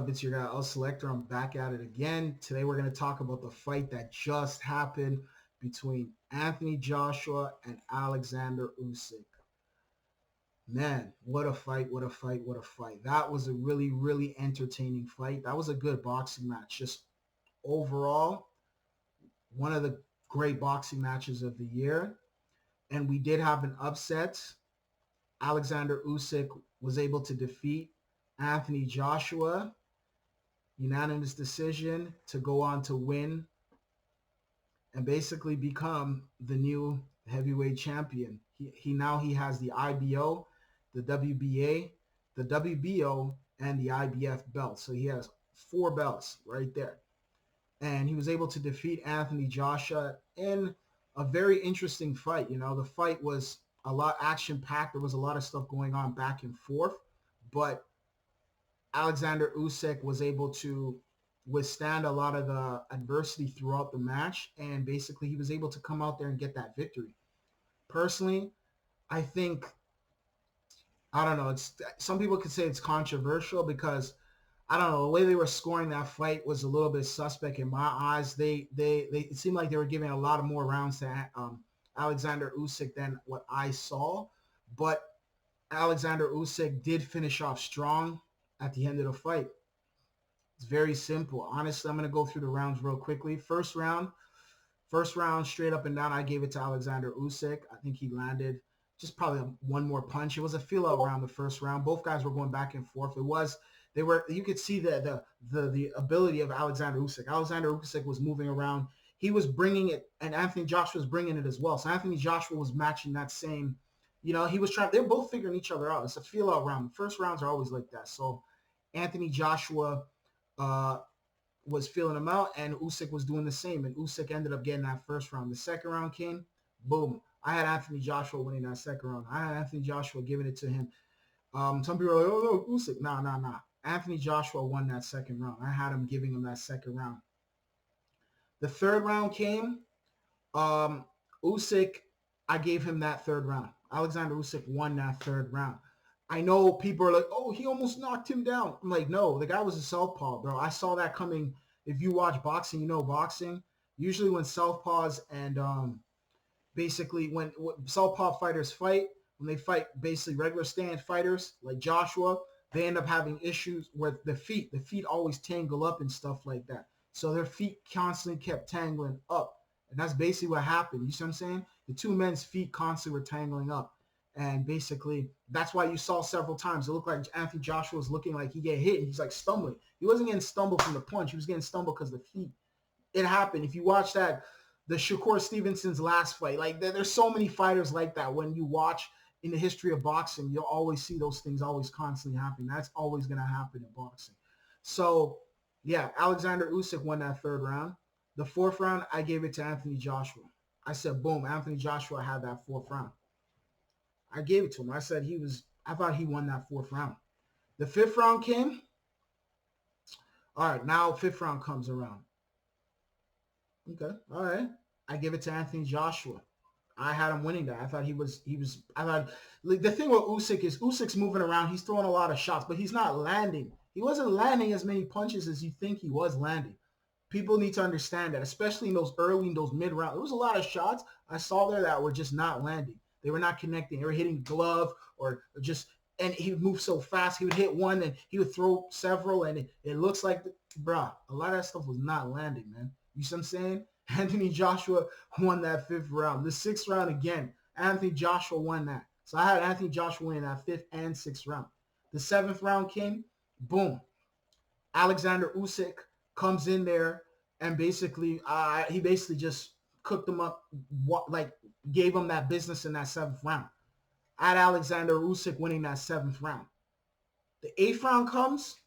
up? It's your guy, El Selector. I'm back at it again. Today we're going to talk about the fight that just happened between Anthony Joshua and Alexander Usyk. Man, what a fight, what a fight, what a fight. That was a really, really entertaining fight. That was a good boxing match. Just overall, one of the great boxing matches of the year. And we did have an upset. Alexander Usyk was able to defeat Anthony Joshua, unanimous decision, to go on to win and basically become the new heavyweight champion. He has the IBO, the WBA, the WBO, and the IBF belt. So he has 4 belts right there. And he was able to defeat Anthony Joshua in a very interesting fight. You know, the fight was a lot action-packed. There was a lot of stuff going on back and forth. But Alexander Usyk was able to withstand a lot of the adversity throughout the match, and basically he was able to come out there and get that victory. Personally, I think, I don't know, it's some people could say it's controversial because I don't know, the way they were scoring that fight was a little bit suspect in my eyes. They it seemed like they were giving a lot of more rounds to Alexander Usyk than what I saw, but Alexander Usyk did finish off strong at the end of the fight. It's very simple. Honestly, I'm going to go through the rounds real quickly. First round, straight up and down, I gave it to Alexander Usyk. I think he landed just probably one more punch. It was a feel-out round, the first round. Both guys were going back and forth. You could see the ability of Alexander Usyk. Alexander Usyk was moving around. He was bringing it, and Anthony Joshua was bringing it as well. So Anthony Joshua was matching that same, he was trying. They're both figuring each other out. It's a feel-out round. The first rounds are always like that. So Anthony Joshua was feeling him out, and Usyk was doing the same. And Usyk ended up getting that first round. The second round came, boom. I had Anthony Joshua winning that second round. I had Anthony Joshua giving it to him. Some people are like, oh, no, Usyk. Nah. Anthony Joshua won that second round. I had him giving him that second round. The third round came. Usyk, I gave him that third round. Alexander Usyk won that third round. I know people are like, oh, he almost knocked him down. I'm like, no, the guy was a southpaw, bro. I saw that coming. If you watch boxing, you know boxing. Usually when southpaws and basically when southpaw fighters fight, when they fight basically regular stand fighters like Joshua, they end up having issues with the feet. The feet always tangle up and stuff like that. So their feet constantly kept tangling up. And that's basically what happened. You see what I'm saying? The two men's feet constantly were tangling up. And basically, that's why you saw several times. It looked like Anthony Joshua was looking like he get hit, and he's like stumbling. He wasn't getting stumbled from the punch. He was getting stumbled because the feet. It happened. If you watch that, the Shakur Stevenson's last fight, like there's so many fighters like that. When you watch in the history of boxing, you'll always see those things always constantly happening. That's always going to happen in boxing. So, yeah, Alexander Usyk won that third round. The fourth round, I gave it to Anthony Joshua. I said, boom, Anthony Joshua had that fourth round. I gave it to him. I thought he won that fourth round. The fifth round came. All right, now fifth round comes around. Okay, all right. I give it to Anthony Joshua. I had him winning that. I thought like, the thing with Usyk is Usyk's moving around. He's throwing a lot of shots, but he's not landing. He wasn't landing as many punches as you think he was landing. People need to understand that, especially in those mid rounds. There was a lot of shots I saw there that were just not landing. They were not connecting. They were hitting glove or just, and he would move so fast. He would hit one and he would throw several, and it looks like, bruh, a lot of that stuff was not landing, man. You see what I'm saying? Anthony Joshua won that fifth round. The sixth round again, Anthony Joshua won that. So I had Anthony Joshua winning that fifth and sixth round. The seventh round came, boom. Alexander Usyk comes in there and basically, he basically just cooked him up, gave him that business in that seventh round. I had Alexander Usyk winning that seventh round. The eighth round comes.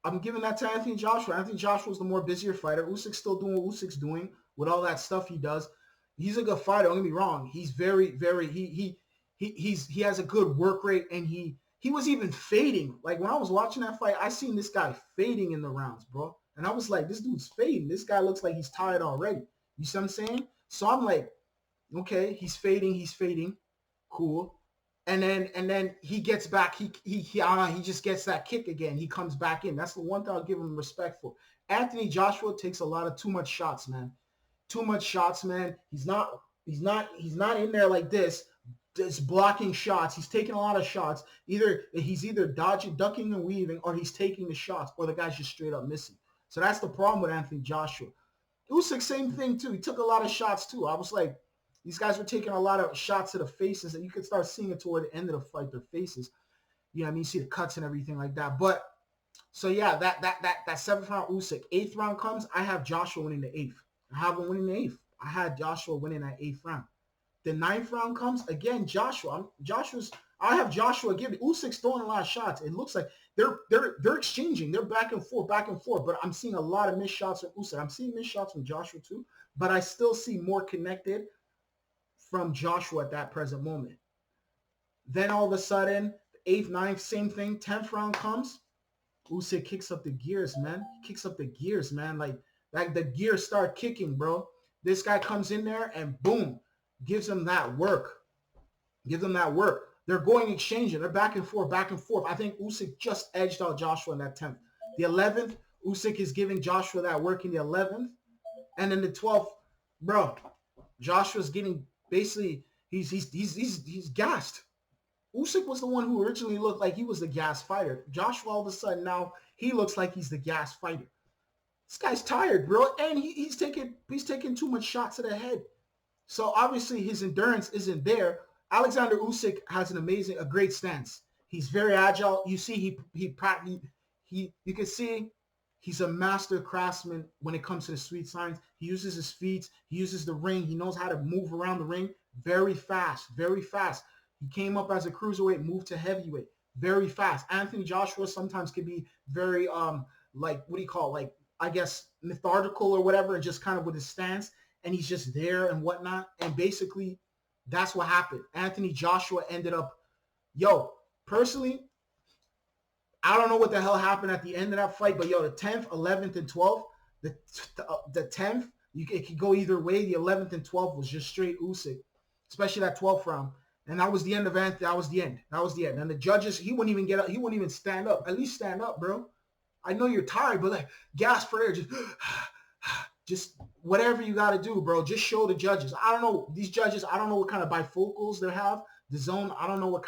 I'm giving that to Anthony Joshua. Anthony Joshua is the more busier fighter. Usyk's still doing what Usyk's doing with all that stuff he does. He's a good fighter. Don't get me wrong. He's very, very. He has a good work rate, and he was even fading. Like when I was watching that fight, I seen this guy fading in the rounds, bro. And I was like, this dude's fading. This guy looks like he's tired already. You see what I'm saying? So I'm like, okay, he's fading. Cool. and then he gets back. He just gets that kick again. He comes back in. That's the one thing I'll give him respect for. Anthony Joshua takes a lot of too much shots, man. Too much shots, man. He's not in there like this, just blocking shots. He's taking a lot of shots. He's either dodging, ducking, and weaving, or he's taking the shots, or the guy's just straight up missing. So that's the problem with Anthony Joshua. Usyk, same thing too. He took a lot of shots too. I was like, these guys were taking a lot of shots to the faces, and you could start seeing it toward the end of the fight, their faces. You know what I mean? You see the cuts and everything like that. But so yeah, that seventh round Usyk. Eighth round comes, I have Joshua winning the eighth. I have him winning the eighth. I had Joshua winning that eighth round. The ninth round comes again. I have Joshua giving. Usyk's throwing a lot of shots. It looks like they're exchanging. They're back and forth, back and forth. But I'm seeing a lot of missed shots from Usyk. I'm seeing missed shots from Joshua too. But I still see more connected from Joshua at that present moment. Then all of a sudden, eighth, ninth, same thing. 10th round comes. Usyk kicks up the gears, man. He kicks up the gears, man. Like the gears start kicking, bro. This guy comes in there and boom, gives him that work. Give them that work. They're going exchanging. They're back and forth, back and forth. I think Usyk just edged out Joshua in that 10th. The 11th, Usyk is giving Joshua that work in the 11th. And then the 12th, bro, Joshua's getting basically, he's gassed. Usyk was the one who originally looked like he was the gas fighter. Joshua, all of a sudden, now he looks like he's the gas fighter. This guy's tired, bro, and he's taking too much shots to the head. So obviously his endurance isn't there. Alexander Usyk has a great stance. He's very agile. You see, you can see he's a master craftsman when it comes to the sweet signs. He uses his feet. He uses the ring. He knows how to move around the ring very fast, very fast. He came up as a cruiserweight, moved to heavyweight very fast. Anthony Joshua sometimes can be very like, what do you call it? Like, I guess methodical or whatever, and just kind of with his stance, and he's just there and whatnot. And basically, that's what happened. Anthony Joshua ended up, personally, I don't know what the hell happened at the end of that fight, but the 10th, 11th, and 12th, the 10th, it could go either way. The 11th and 12th was just straight Usyk, especially that 12th round. And that was the end of Anthony. That was the end. And the judges, he wouldn't even get up. He wouldn't even stand up. At least stand up, bro. I know you're tired, but like, gasp for air, just whatever you got to do, bro. Just show the judges. I don't know. These judges, I don't know what kind of bifocals they have. The zone, I don't know what's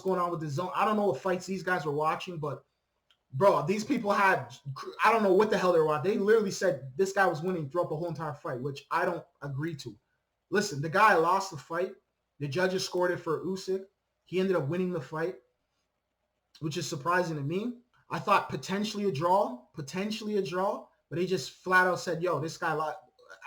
going on with the zone. I don't know what fights these guys were watching, but bro, these people I don't know what the hell they were watching. They literally said this guy was winning throughout the whole entire fight, which I don't agree to. Listen, the guy lost the fight. The judges scored it for Usyk. He ended up winning the fight, which is surprising to me. I thought potentially a draw, but they just flat out said, this guy,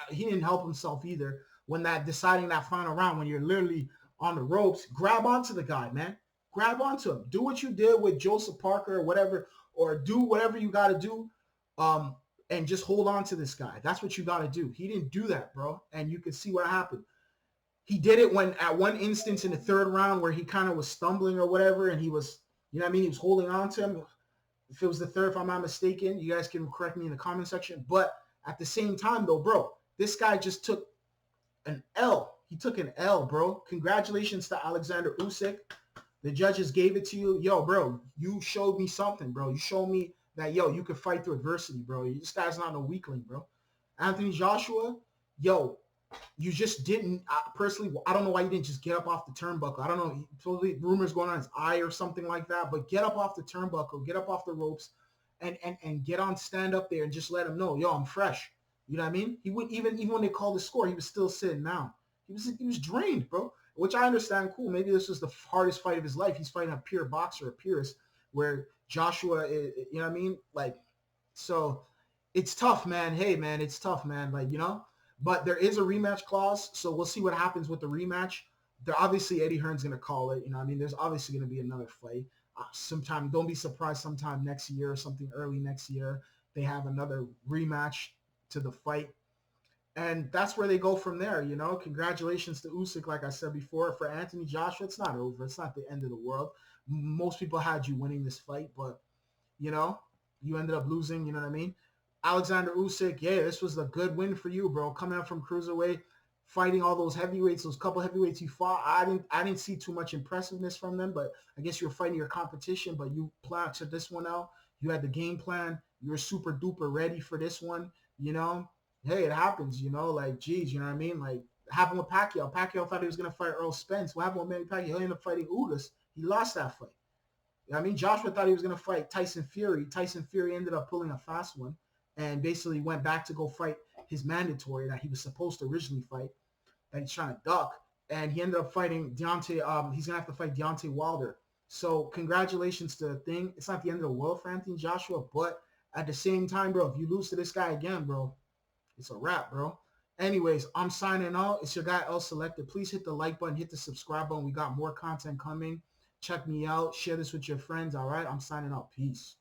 he didn't help himself either when deciding that final round, when you're literally on the ropes. Grab onto the guy, man. Grab onto him. Do what you did with Joseph Parker or whatever, or do whatever you got to do, and just hold on to this guy. That's what you got to do. He didn't do that, bro, and you can see what happened. He did it when at one instance in the third round where he kind of was stumbling or whatever, and he was, he was holding on to him. If it was the third, if I'm not mistaken, you guys can correct me in the comment section. But at the same time, though, bro, this guy just took an L. He took an L, bro. Congratulations to Alexander Usyk. The judges gave it to you. Bro, you showed me something, bro. You showed me that, you could fight through adversity, bro. This guy's not no weakling, bro. Anthony Joshua, you just didn't, personally, I don't know why you didn't just get up off the turnbuckle. I don't know, totally rumors going on his eye or something like that, but get up off the turnbuckle, get up off the ropes, and get on, stand up there and just let him know, I'm fresh. You know what I mean? He would even when they called the score, he was still sitting down. He was drained, bro, which I understand. Cool. Maybe this was the hardest fight of his life. He's fighting a pure boxer, a purist, where Joshua, you know what I mean? Like, so it's tough, man. Hey, man, it's tough, man. Like, but there is a rematch clause, so we'll see what happens with the rematch. Obviously, Eddie Hearn's going to call it. There's obviously going to be another fight. Sometime, don't be surprised, sometime next year or something early next year, they have another rematch to the fight. And that's where they go from there, Congratulations to Usyk, like I said before. For Anthony Joshua, it's not over. It's not the end of the world. Most people had you winning this fight, but, you ended up losing, you know what I mean? Alexander Usyk, this was a good win for you, bro. Coming up from cruiserweight, fighting all those heavyweights, those couple heavyweights you fought. I didn't see too much impressiveness from them, but I guess you were fighting your competition, but you planned to this one out. You had the game plan. You were super duper ready for this one, you know. Hey, it happens, you know, like geez, you know what I mean? Like it happened with Pacquiao. Pacquiao thought he was gonna fight Earl Spence. What happened with Manny Pacquiao? He ended up fighting Ugas. He lost that fight. You know what I mean? Joshua thought he was gonna fight Tyson Fury. Tyson Fury ended up pulling a fast one and basically went back to go fight his mandatory that he was supposed to originally fight that he's trying to duck, and he ended up fighting Deontay. He's gonna have to fight Deontay Wilder. So congratulations to the thing. It's not the end of the world for Anthony Joshua, but at the same time, bro, if you lose to this guy again, bro, it's a wrap, bro. Anyways, I'm signing out. It's your guy El Selected. Please hit the like button, hit the subscribe button. We got more content coming. Check me out. Share this with your friends. All right, I'm signing out. Peace.